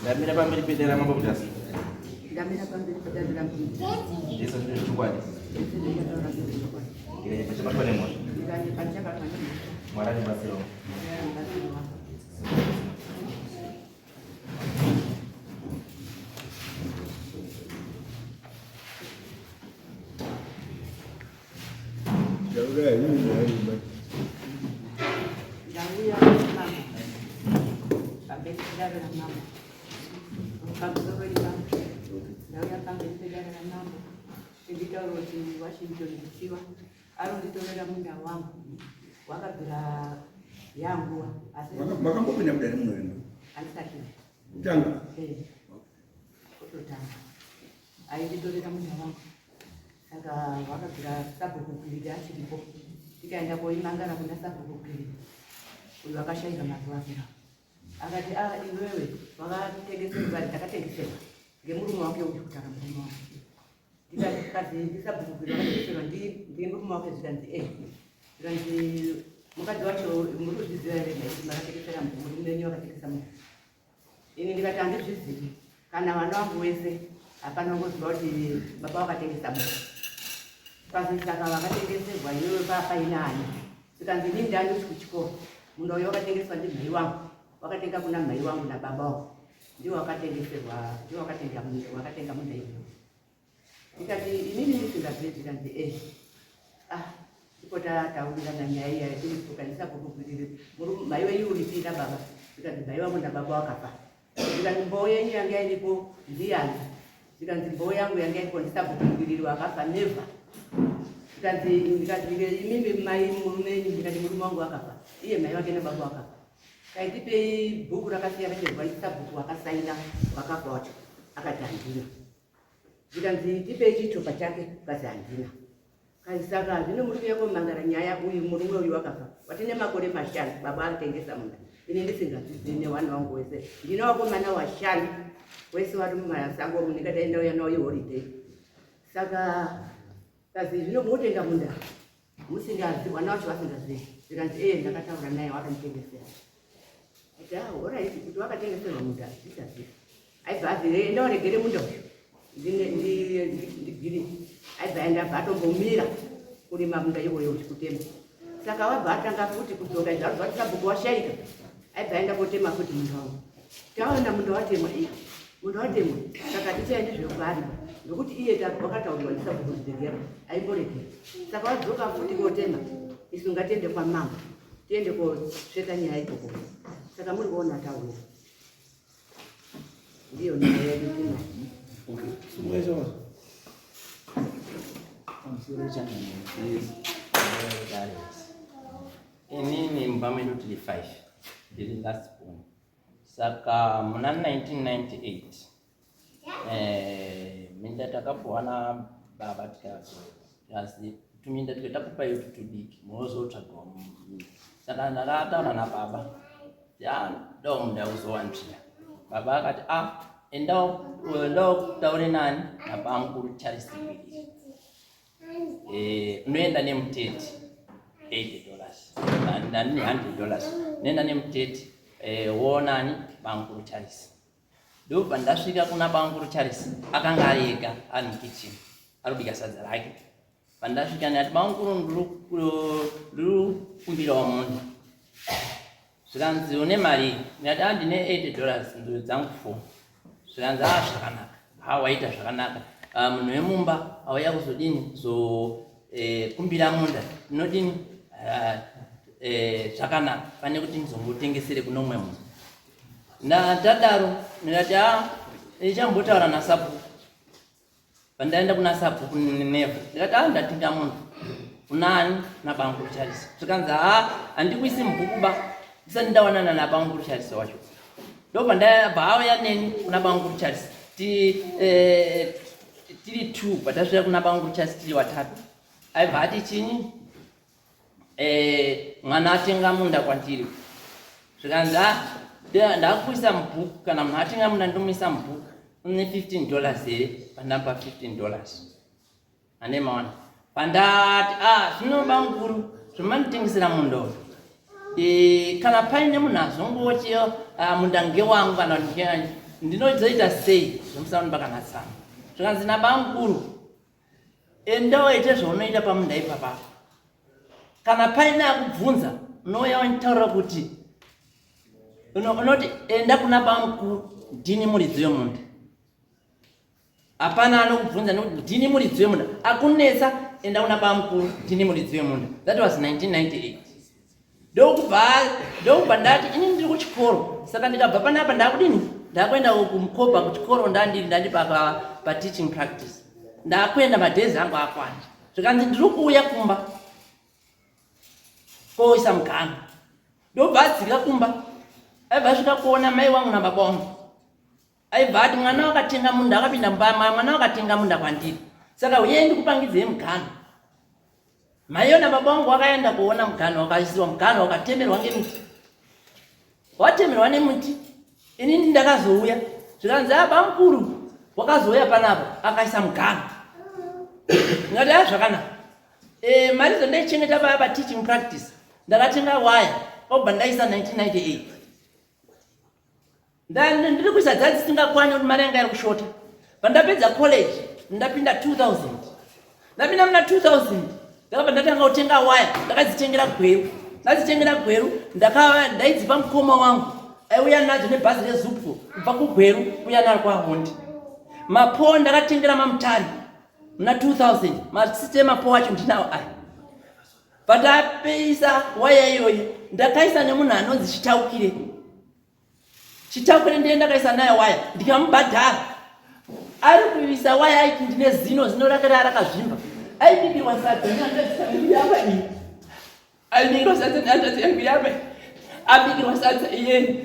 Damina pambili pedera mambo mtasi. Damina pambili pedera mambo. Yeso ndio chukwani. Ile pachapa pale mwa. Ile pachapa pale. Mwarani basiro. Alonditolera muda wangu wakabira yangu makambo penya mudani muno alisaki tanga kutotanga ainditolera muda wangu saka wakabira sabu kukwirira chilipo tikaenda koimangana kuna sabu kukwirira uyu akashaira mazuwazira akati iwewe wakategesera bari takategesera ngemurume wake uyu kutara murume wake kazi ndisabhukira ndisero ndimurume wake zikanzi zikanzi mukadzi wacho muri kuzviziva here makatekesera murume wenyu wakatekesa munhu ini ndikati handizvizivi kana vana vangu wese hapana kungoziva kuti baba wakatengesa munhu kazi saka vakatengeserwa iwewe painani zikanzi ini ndani uchi kuchikoro munhu uyo wakatengeswa ndimhai wangu wakatenga kuna mhai wangu nababa wako ndiwo wakatengeserwa ndiwo wakatenga munhu iyoyo ndikati inini ndisingazivi ndikanzi ndipo tataurirana nyaya iya ndikanisapokukwirire mhai wenyu uripina baba ndikanzi mhai wangu nababa wakafa ndikanzi mboo yenyu yanga iripo ndiyani ndikanzi mboo yangu yanga iripo ndisapokukwirire wakafa neva ndikati imimi mai murume wenyu ndikati murume wangu wakafa iye mhai wake nababa wakafa kaitipei bhuku rakasiyana nerwandisa bhuku wakasaina wakafa wacho akati handina ndikanzi tipei chitupa chake kazi handina kaisaka zvino muri kuuya komangara nyaya uyu murume uyu wakafa watine makore mashanu baba atengesa munda ini ndisingazvizivi newana wangu wese ndine wakomana washanu wese vari mumasango mu ndikadaendauya nawo iholiday saka kazi zvino mutenga munda musingazi wana wacho vasingazivi ndikanzi ndakataura naye wakanitengesera kuti wakatengeserwa munda ndisazivi aibva azi enda uregere munda uyu ndigiri aibva aenda abva atombomira kurima munda iwoyo uchikutema saka wabva atanga futi kudzoka zvarubva tisabhuku washaika aibva aenda kotema futi munda wangu taona munda watemwa munda watemwa saka tichaendi zvekubari nokuti iye wakataurirwa ndisabhuku kudzegera aimboregera saka wadzoka futi kotema isu ngatiende kwamama tiende kosveta nyaya ikoko saka muri kuona taura ndiyo nyaya yedu tinayo. Inini mbamenu tili 5 ndili last born saka muna 1998 minda takapowana baba tikazo asi tuminda tikatakupa yotu tudiki mozo utagwa saka ndakataura na baba ya ndo munda uzowanzira baba akati enda taure nani na bamukuru Charles Bili unoenda nemuteti $80 nani $100 nenda nemuteti wonani bamukuru Charles ndo pandasvika kuna bamukuru Charles akanga arega ari mukitchen arubika sadza rake pandasvika ndati bamukuru ndiri kumbirawo munhu zvikanzi une mari ndati handine $80 ndiro dzangu 4 zvikanzi zvakanaka waita zvakanaka munhu wemumba auya kuzodini kumbira munda ndinodini zvakanaka pane kuti ndizongotengesere kuno mwe munhu Na tadaro ndikati ichambotaura nasapo pandaenda kuna sapo kunevo ndikati ndatinga munhu kunani naBankulu Charles zvikanzi handikuisi mubhukuba ndisati ndawanana naBankulu Charles wacho ndopa ndabva auya neni kuna Bankulu Charles tiri 2 patasvika kuna Bankulu Charles tiri 3 aibva ati chini mwana atenga munda kwandiri zvikanzi ndakuisa mubhuku kana munhu atenga munda ndomuisa mubhuku une $15 here pandapa $15 ane mawana pandati zvino Bankulu zvomanditengesera munda uyu kana paine munhu azongochi munda ngewangu kana ndinozoita sei zvomusaunimba kana tsama zvikanzi naBankulu endawoite zvaunoita pamunda ipapa kana paine akubvunza unouya wanitaurira kuti unoti enda kuna Bankulu ndini muridzi wemunda hapana anokubvunza nekuti ndini muridzi wemunda akunetsa enda kuna Bankulu ndini muridzi wemunda. That was 1998 ndokubva ndati ini ndiri kuchikoro saka ndikabva panapa ndakudini ndakuenda kumukopa kuchikoro ndandi pa teaching practice ndakuenda madhezi angu akwana zvikanzi ndiri kuuya kumba koisa muganga ndobva adzika kumba aibva asvika kuona mai wangu nababa wangu aibva ati mwana wakatenga munda akapinda mubama mwana wakatenga munda kwandiri saka uyei ndikupangidzei mugano maiyo nababa wangu wakaenda kuona mugano wakaisiwa mugano wakatemerwa ngemiti watemerwa nemiti inini ndakazouya zvikanzi Bankulu wakazouya panapa akaisa mugano ndikati zvakanaka mari dzandaichengeta pa teaching practice ndakatenga waya obva ndaisa 1998 ndiri kuisa dzadzi dzisingakwani kuti mari yanga iri kushota pandapedza college ndapinda 2000 ndapinda muna 2000 ndakabva ndatanga kutenga waya ndakadzitengera gweru ndaidzipa mukoma wangu aiuya nadzo nebhazi reZupco kubva kugweru kuuya naro kwaHondi mapo ndakatengera mamutani muna 2000 masisitema mapo wacho ndinawo aya patapeisa waya iyoyo ndakaisa nemunhu anonzi Chitaukire ndiye ndakaisa naye waya ndikamubhadhara ari kuisa waya aiti ndine zino rake rakazvimba aibikirwa sadza abikirwa sadza iye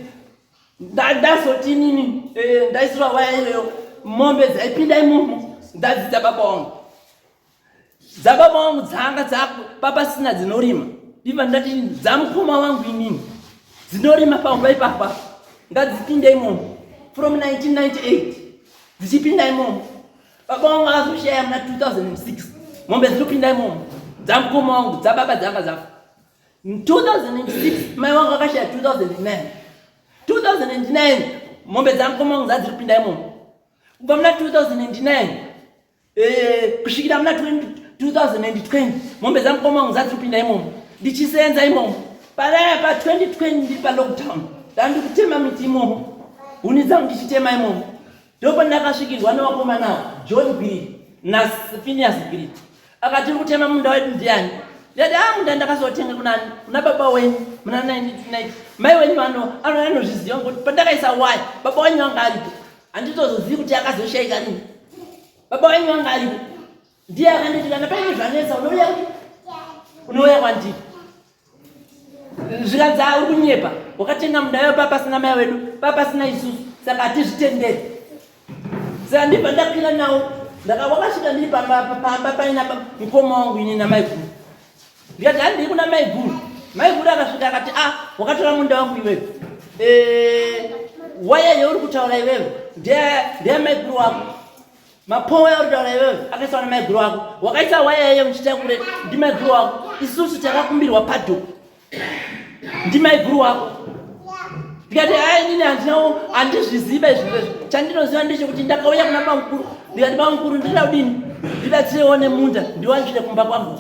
ndazoti nini ndaisirwa waya iyoyo mombe dzaipinda imomo ndadzi dzababa wangu dzanga dzako papasina dzinorima iva ndati dzamukoma wangu inini dzinorima pamba ipapa ngadzipinde imomo from 1998 dzichipinda imomo baba wangu azoshaya muna 2006 mombe dzinopinda imomo dzamukoma wangu dzababa dzanga dzako 2006 mai wangu akashaya 2009 mombe dzamukoma wangu dzadziri kupinda imomo kubva muna 2009 kusvikira muna 2020 mombe dzamukoma wangu dzadziri kupinda imomo ndichisenza imomo paraya pa 2020 ndiri pa lockdown ndandikutema miti imomo huni dzangu ndichitema imomo ndopo ndakasvikirwa nevakomana John Bill naPhineas Bill akati kutema munda wedu ndiani ndati munda ndakazotenga kuna baba wenyu muna 1990 mai wenyu anozviziva ngokuti pandakaisa waya baba wenyu wanga aripo handitozozivi kuti akazoshaika nini baba wenyu wanga aripo ndiye akanditi kana paine zvanetsa unouya kwandiri zvikanzi uri kunyepa wakatenga munda wedu papasina mai wedu papasina isusu saka hatizvitenderi saka ndibva ndakwira nawo wakasvika ndiri pamba paina mukoma wangu ini namai guru ndikati handiri kuna mai guru akasvika akati wakatora munda wangu iwewe waya yeuri kutaura iwewe ndiye mai guru wako mapowe yauri kutaura iwewe akaisa na mai guru wako wakaisa waya yeyo muchitakure ndi mai guru wako isusu takakumbirwa padhuku ndi mai guru wako ndikati nini handizviziva izvozvo chandinoziva ndechekuti ndakauya kuna Bankulu ndikati Bankulu ndinoda kudini ndibatsirewo nemunda ndiwanzvire kumba kwangu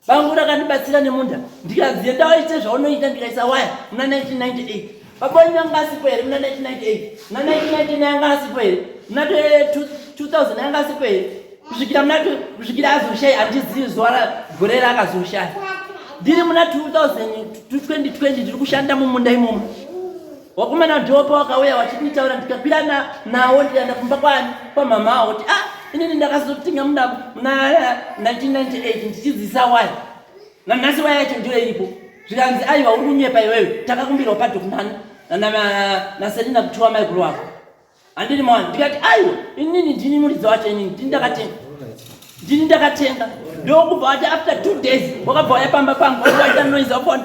Bankulu akandibatsira nemunda ndikaziye ndawaite zvaunoita ndikaisa waya muna 1998 baba wenyu anga asipo here muna 1998 muna 1999 anga asipo here muna 2000 anga asipo here kusvikira azoshaya handizivi zuva gore rakazoshaya ndiri muna 2020 ndiri kushanda mumunda imomo wakumana dhopa wakauya wachinditaura ndikapira nawo ndikaenda kumba kwani kwamama awo kuti inini ndakazotinga muna 1998 ndichidzisa waya nanhasi waya yacho ndiyo iripo zvikanzi aiwa uri kunyepa iwewe takakumbirawo padhokunani naselina kutuwa maiguru wako handiri mawani ndikati aiwa inini ndini muridzi wacho inini ndini ndakatenga ndokubva wacho after 2 days wakabva waya pamba pangu waita noise wafona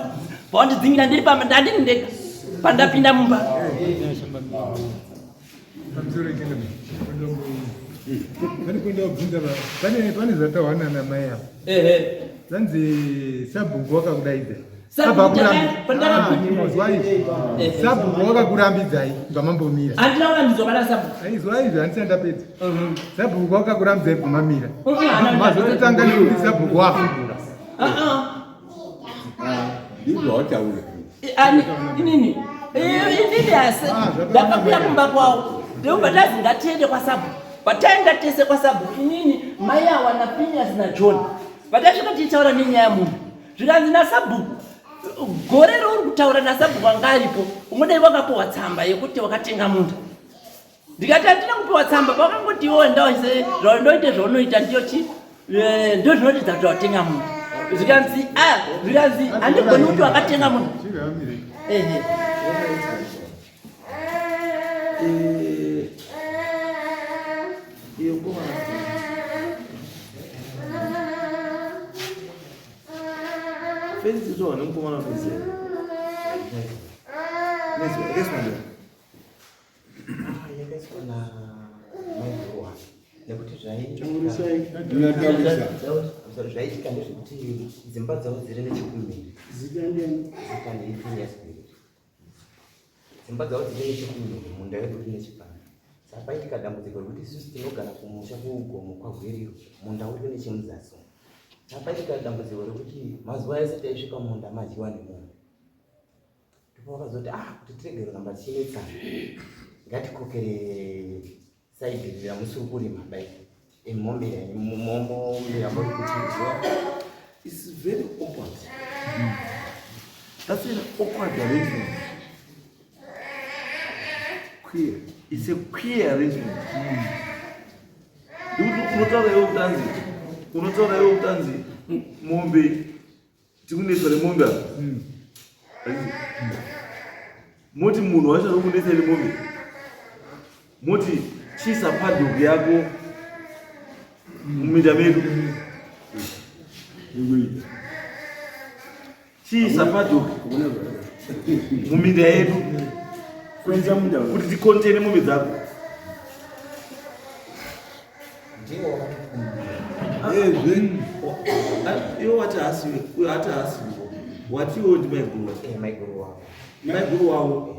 vaundidzingira ndiri pamba ndandini ndega pandapinda mumba pane zvatawana namai avo zanzi sabhuku wakakudaidza sabhuku wakakurambidzai pamambomira aizwa izvo handisati ndapedza sabhuku wakakurambidzai pamamira mazototanga nekuti sabhuku wafungura inini hasi ndakakuya kumba kwawo ndeuba ndazi ngatiende kwasabhuku pataenda tese kwasabhuku inini mai awa naPhineas naJohn patasvika tichitaura nenyaya yamunhu zvikanzi nasabhuku gore rouri kutaura nasabhuku anga aripo umudai wakapiwa tsamba yekuti wakatenga munda ndikati handina kupiwa tsamba pakangoti iwo ndaise zvaundoite zvaunoita ndo zvinotidza kuti watenga munda zvikanzi handigoni kuti wakatenga munda Fez isso, não como não fez. zvaitika ndezvekuti dzimba dzavo dziri nechekumhiri dzimba dzavo dziri nechekumhiri munda wedu uri nechepano saka paitika dambudziko rekuti isusu tinogara kumusha kuugomo kwagweriro munda uri nechemuzasi saka paitika dambudziko rekuti mazuva ese taisvika munda madyiwa nemunhu ndipo vakazoti kuti tirege kuramba tichinetsana ngatikokere saidhi ramusiri kurima dai It's very awkward. That's an awkward arrangement. Queer. It's a queer arrangement. Unotaura iwe utanzi mombe tikunetsa nemombe apa moti munhu wachada kunetsa nemombe moti chisa padhoki yako muminda medu chisa padhoki muminda yedu kuti tikontene mombe dzako iwo wati hasiwe watiwo ndi maiguru wavo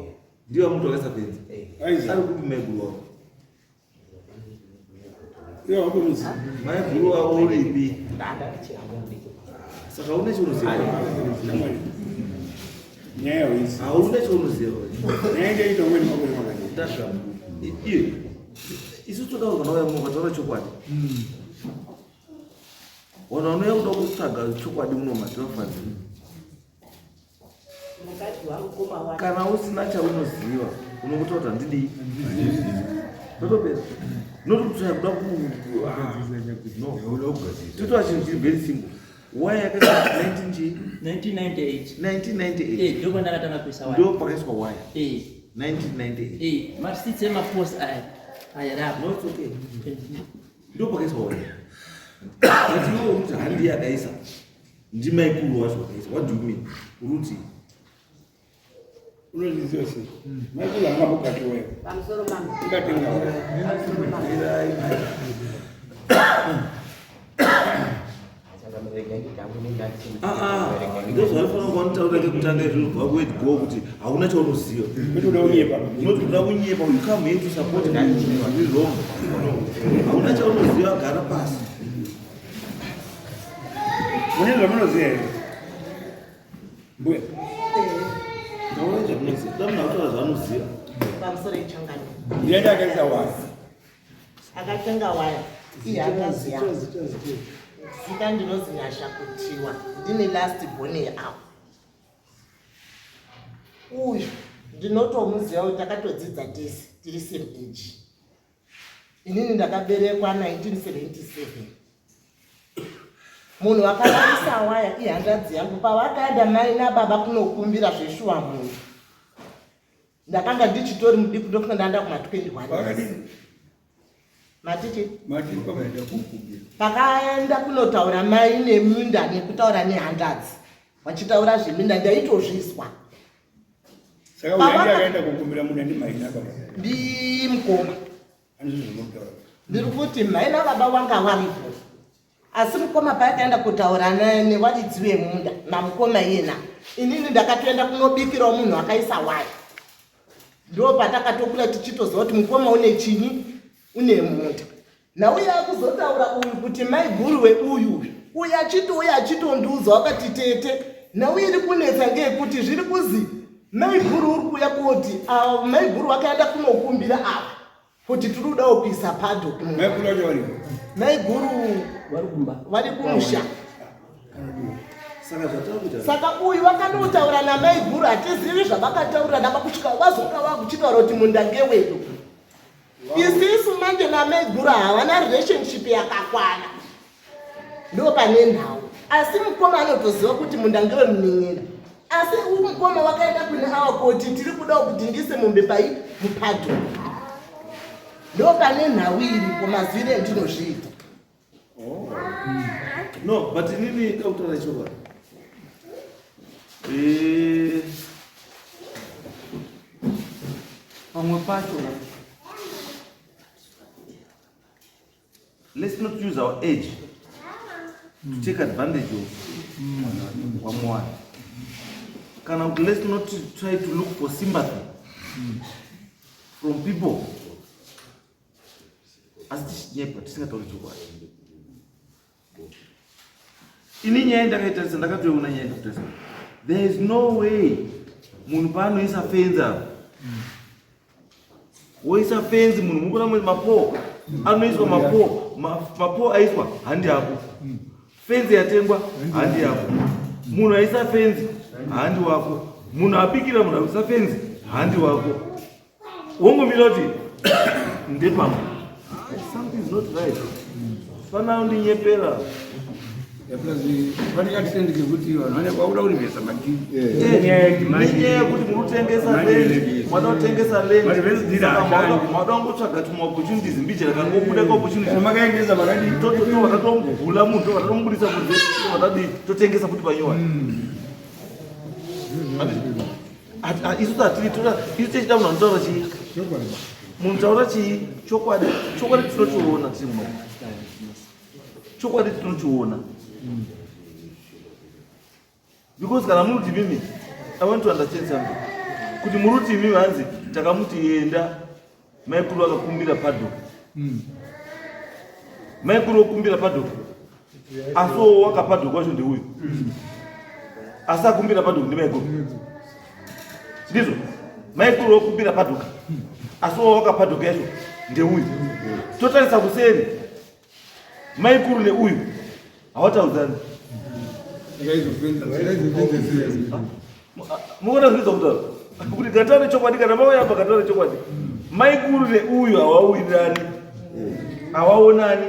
ndiwo muntu wakasapenza ari kuti maiguru wavo maiguru wavo uripi saka une chaunoziva hauna chaunoziva iyo isu toda kuzanauya munhu ukataura chokwadi vanhu vanouya kuda kutsvaga chokwadi muno madhirofadzi kana usina chaunoziva unokuta kuti handidii totopera notokutsvaya kuda titoa chinhu chiri very simple why yakaisa 1998 ndiko ndakatanga kuisa waya ndo pakaiswa waya 1998 masitsi emaposi aya no it's okay ndo pakaiswa waya atiwo kuti handi yakaisa ndimaikuru wacho wakaisa what do you mean uruti unozviziva sei maikuru angambokatiweyo pamusoro mangu ungatenga ndozvaifana kuvanitaura kekutanga izvozvo bva kuwet go kuti hauna chaunoziva unoda kunyepa unoda kunyepa you come here to support me wrong hauna chaunoziva gara pasi mune zvamunoziva here mbuya hauna zvamunoziva tamuna kutaura zvaanoziva pamusoro echangano ndiende akaisa waya akatenga waya iye akaziya zita ndinozi nyasha kutiwa ndine last born yeapo uyu ndinotomuziva kuti takatodzidza tese tiri same age. Inini ndakaberekwa 1977. Munhu wakashandisa waya ihanzvadzi yangu pavakaenda mai nababa kunokumbira zveshuwa munhu. Ndakanga ndichitori mudiku ndokusvika ndaenda kuma21. Matiti pakaenda kunotaura mai neminda nekutaura nehandadzi vachitaura zveminda ndaitozvizwa. Saka uyaenda kukumbira munhu ndi mai nababa. Ndimukoma. Ndiri kuti mai nababa vanga varipo. Asi mukoma paakaenda kutaura nevaridzi vemunda namukoma yena. Inini ndakatoenda kunobikirawo munhu akaisa waya. Ndo patakatokura tichitoziva kuti mukoma une chinyi une munda. Nauya kuzotaura uyu kuti mai guru weuyu uyu achitondiudza wakati tete nauya iri kunetsa ngekuti zviri kuzi mai guru uri kuuya kuti mai guru wakaenda kunokumbira apa kuti tiri kuda kuisa padho. Mai guru vari kumusha. Saka uyu wakandotaura namai guru hatizivi zvavakataura navakusvika vazonga vakuchitaura kuti munda ngewedu. Isisu manje namai guru havana relationship yakakwana. Ndo pane nhau. Asi mukoma anotoziva kuti munda ngewe munin'ina. Asi mukoma wakaenda kune ava kuti tiri kuda kudhingise mombe pai mupadho. Ndo pane nhau iripo mazwire ndinozviita. No, but inini kautaura chokwadi. Pamwe pacho let's not use our age to take advantage of one. Let's not try to look for sympathy from people. As this year, but there is no way munupano is a fenza. What is a fence? Munupano with mapo. Anoiswa mapo aiswa handi hapo. Fence yatengwa handi hapo. Munhu aisa fence handi wako. Munhu apikira munhu aisa fence handi wako. Wongo miloti ndepamo. Something is not right. Fana undi nyepera. Vanika tisendeke kuti vanhu vakuda kurivesa matini. Ninyaya kuti munotengesa land, mwanotengesa land. Mwadongotsvaga opportunities mbiche rakangobuda opportunities. Makaendesa vakadi toto vakatomuvhula munhu vakatomubudisa kunze vatadi totengesa futi panyowa. Isu tichida munhu anotaura chii? Munhu taura chii? Chokwadi tinochiona timu. Chokwadi tinochiona. Because kana muruti mimi, I want to understand something. Kuti muruti mimi hanzi takamuti yenda maikuru akakumbira padho. Maikuru okumbira padho. Aso wakapadho kwacho ndi uyu. Asa kumbira padho ndi maikuru. Ndizo. Maikuru okumbira padho. Aso wakapadho kwacho ndi uyu. Totalisa kuseri. Maikuru ne uyu. Hawatauzana. Muona zvizo kutaura kuti gatare chokwadi kana mauya gatare chokwadi maikuru neuyu hawawirani hawaonani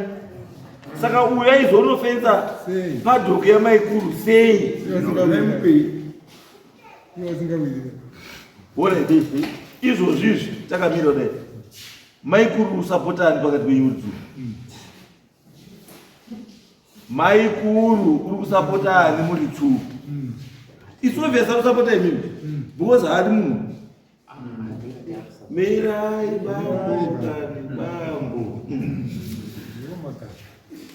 saka uyu aizonofenza padhoku yamaikuru sei ona izvozvizvi takamira dai maikuru usapotani pakati penyudzu maikuru uri kusapota ani muri tsuku isovesa kusapota imimi because haadi munhu mirai bambo kani bambo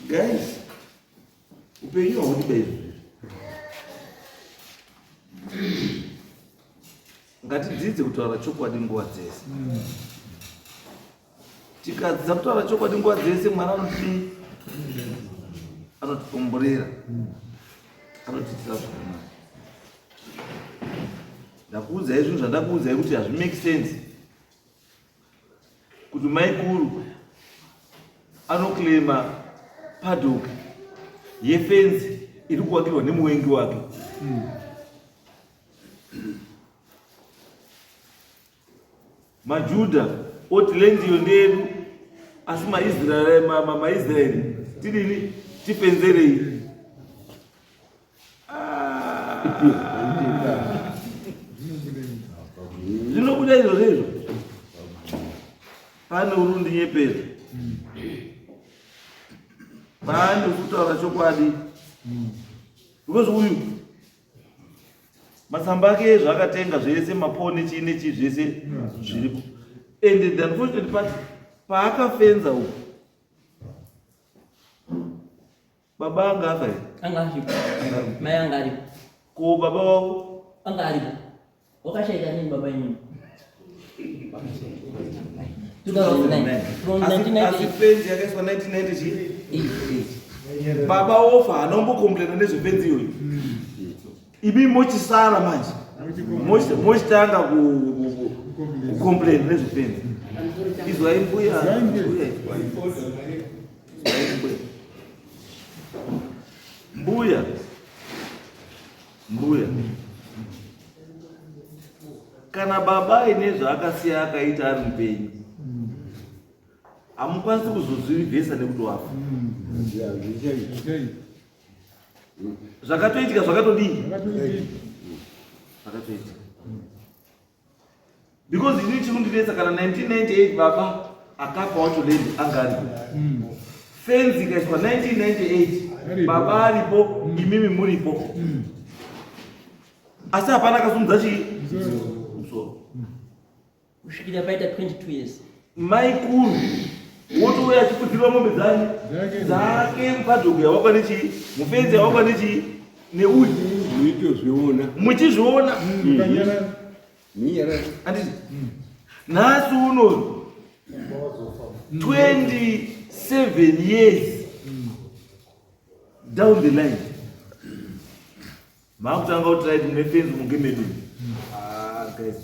guys upenyu hwaudi baizvi ngatidzidze kutaura chokwadi nguva dzese tikadzidza kutaura chokwadi nguva dzese mwana anoti anotikomborera anotiitira zvakanaka. Ndakuudzai zvinhu zvandakuudzai kuti hazvimake sense kuti maikuru anoklema padhock yefenzi iri kuvakirwa nemuvengi wake. majudha oti lendi iyo ndedu asi maIsraeli tidini tifenzerei zvinobuda izvozvo pane urundi nyepero pane kutaura chokwadi because uyu matsamba ake zvakatenga zvese mapone chii nechii zvese zviripo and the unfortunate part paakafenza uku baba anga afa here anga aripo mai anga aripo ko baba wavo anga aripo wakashaita nini baba yenyu 2009 from 1998 asi fenzi yakaiswa 1990 chii baba wofa anombokomplena nezvefenzi iyoyi imi mochisara manje mochitanga kukomplena nezvefenzi izwai mbuya kana baba ine zvaakasiya akaita ari mupenyu hamukwanisi kuzozvivhesa nekuti wafa zvakatoitika zvakatodii zvakatoitika because ini chikundinetsa kana 1998 baba akafa wacho lendi angari fenzi ikaiswa 1998 baba aripo imimi muripo asi hapana akasumudza chii musoro kusvikira paita 22 years maikuru wotouya achiputiriwa mombe dzake padhogo yawakwa nechii mufenzi yawakwa nechii neuyu muchizviona anditi nhasi uno 27 years down the line makutanga kuti right mune fenzi munge medu guys,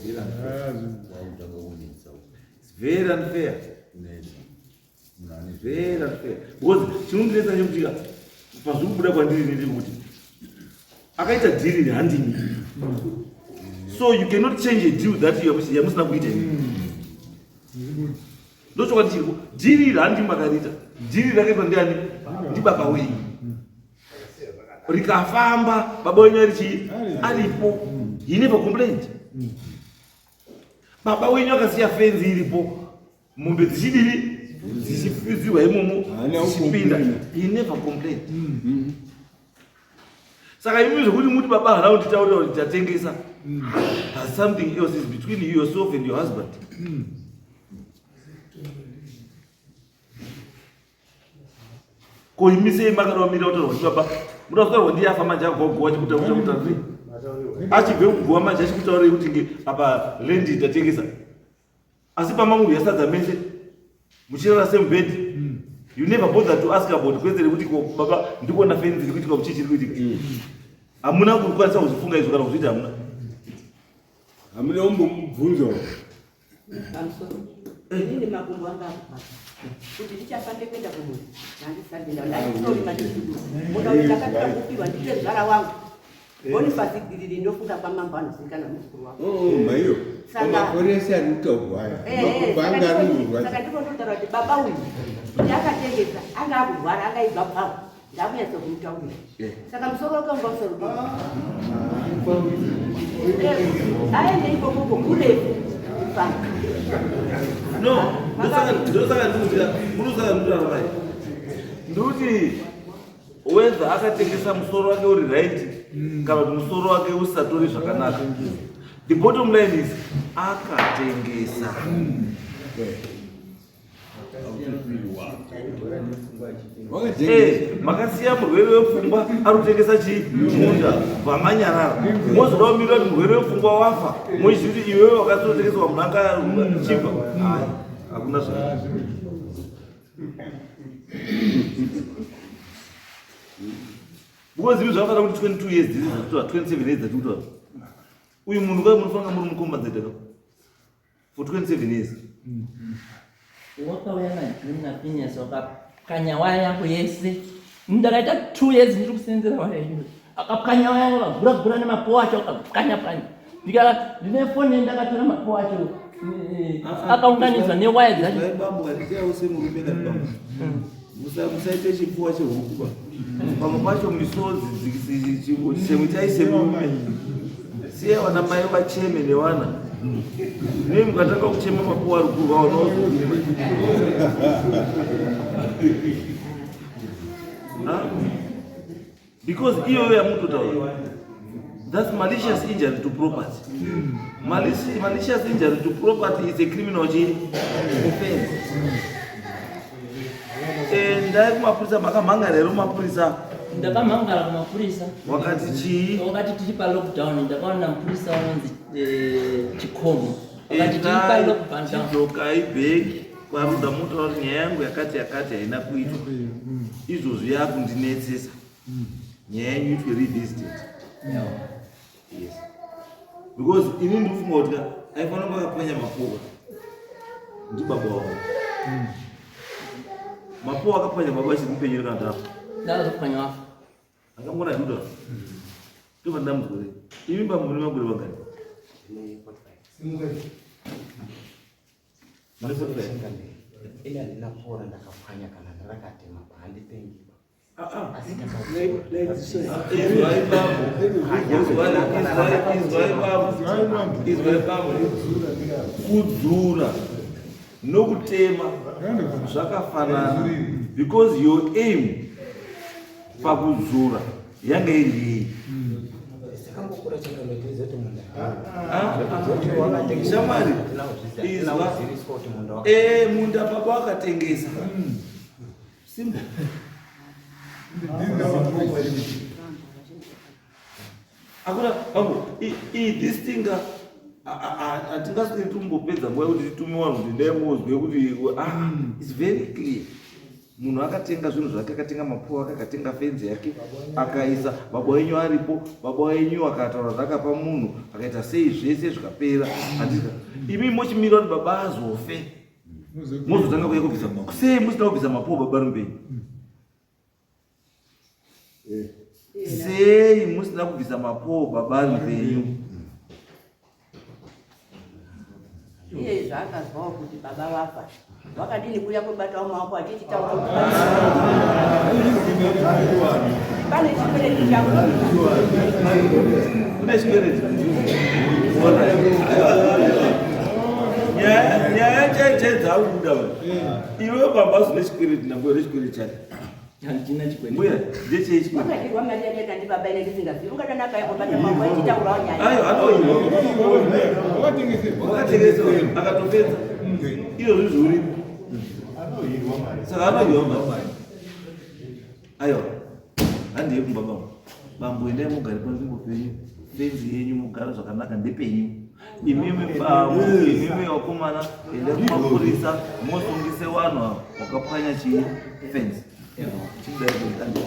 very unfair. Very unfair. Because chinondinetsa nekuti pazviri kubuda kwandiri ndezvekuti akaita deal handing. So you cannot change a deal that yamusina kuita. Ndochokwadi chiripo deal handing makarita. Deal rakaitwa ndiani? Ndibaba wenyu. Rikafamba baba wenyu aripo. He never complained. Baba wenyu akasiya fenzi iripo. Mombe dzichidini dzichifidziwa imomo dzichipinda. He never complained. Saka imi zvokuti muti baba hana kuti taurira kuti tatengesa. There's something else is between yourself and your husband. Ko imise makaramira kuti baba mutaura kuti ndiyafa manje agogo achikutaura kuti achibve kugwa manje achikutaura kuti apa lendi tatengesa. Asi pamangu yasadza mese muchirara sembed. You never bother to ask about kwenzere kuti ko baba ndikuona fenzi kuitika kuchichiri kuitika. Hamuna kukwanisa kuzifunga izvo kana kuzviita hamuna. Hamuna umbobvunzo. Ini makumbo anga kuti ndichafande kuenda kuno ndandisandenda ndaitori machidu mona ndakataka kupiwa ndiye zvara wangu boni pasigiriri ndofunga kwamamba anosikana mukuru wako mayo saka koresa rutogwaya makubanga rurwa saka ndikondotara kuti baba uyu ndakatengesa anga akurwara akaibva pavo ndakunyatsa kumutaurira saka musoro wake unga usoro aende ikokoko kurefu No, ndosaka ndikuti nduti whether akatengesa musoro wake uri right kana kuti musoro wake usatori zvakanaka. The bottom line is akatengesa. Makasiya murwere wepfungwa arikutengesa chimunda vamanyarara. Mozoda kumira kuti murwere wepfungwa wafa mochiti iwewe wakatotengeswa munhu akachibva. Hakuna zvakadaro. Because zvinhu zvakafanira kuti 22 years dziri dzatotora 27 years dzatotora. Uyu munhu kai munofanira muri mukombanzeta for 27 years. Wakauya na Phineas wakakanya waya yangu yese. Ndakaita 2 years ndiri kusenzera waya yangu. Akakanya waya yangu akagura-gura nemapo acho akakanya panya. Ndine foni ndakatora mapo acho akaunganizwa newaya dzacho bambo katitea usemurume kati bambo musaite chipfuwa chehuku pamwe pacho misodzi chimwe chaisemurume siye vana mai vacheme newana nei mukatanga kuchema mapuwa ari kurwa unaozoima because iyoyo yamutotaura that's malicious injury to property. Malicious injury to property is a criminal offense. Ndai kumapurisa makamhanga rero mapurisa ndakamhangara kumapurisa wakati chii wakati tiri palockdown ndakaona mupurisa unonzi Chikomo wakati tiri palockdown chizokai bhegi kwaruda motaura kuti nyaya yangu yakati haina kuitwa izvozvo yakundinetsesa nyaya yangu itwe revisited. Yes. Because ini ndofunga kuti aifanira vakapwanya mapuwa ndibaba wavo mapuwa akapwanya baba chiri mupenyu rekandapo ndakazopwanya wafa akangona duda ndobva ndamuzore imi pamuri magore vagari ine handina pora ndakapwanya kana ndarakatema pahandipengiba kudzura nokutema zvakafanana because your aim pakudzura yanga iri yei shamwari munda baba wakatengesa simple akuna bambo this thing atingasweri tumbopedza nguva yekuti titume vanhu kuti ndaimozwe kuti it's very clear munhu akatenga zvinhu zvake akatenga mapuwa akatenga fenzi yake akaisa baba wenyu aripo baba wenyu akataura zvakapa munhu akaita sei zvese zvikapera imi mochimira kuti baba azofe mozotanga kuya kubvisa mapuwa sei musina kubvisa mapuwa baba rumbenyu sei musina kubvisa mapuwa baba rumbenyu iye zvaakazwawo kuti baba vafa wakadini kuya kwebatawo maoko achichitaura pane chipereti chako kune chipereti nyaya chaichai dzaubuda iwe baba zine chipereti nangore chipereti chake handina chikwedi mbuya ndechei wakadirwa mari yaneka ndi baba ine ndisingazivi ungadanaka yakobata maoko achitaurawo nyaya ayo anoiwa wakatengesewa akatopedza iyo zvizvuripo saka anoiwa baba aiwa handiye kumbaba bambo endai mugare panzvimbo penyu fenzi yenyu mugara zvakanaka ndepenyu imimi bambo imimi vakomana endai kumapurisa mosungise vanhu wakapwanya chii fenzi chidai kuitanda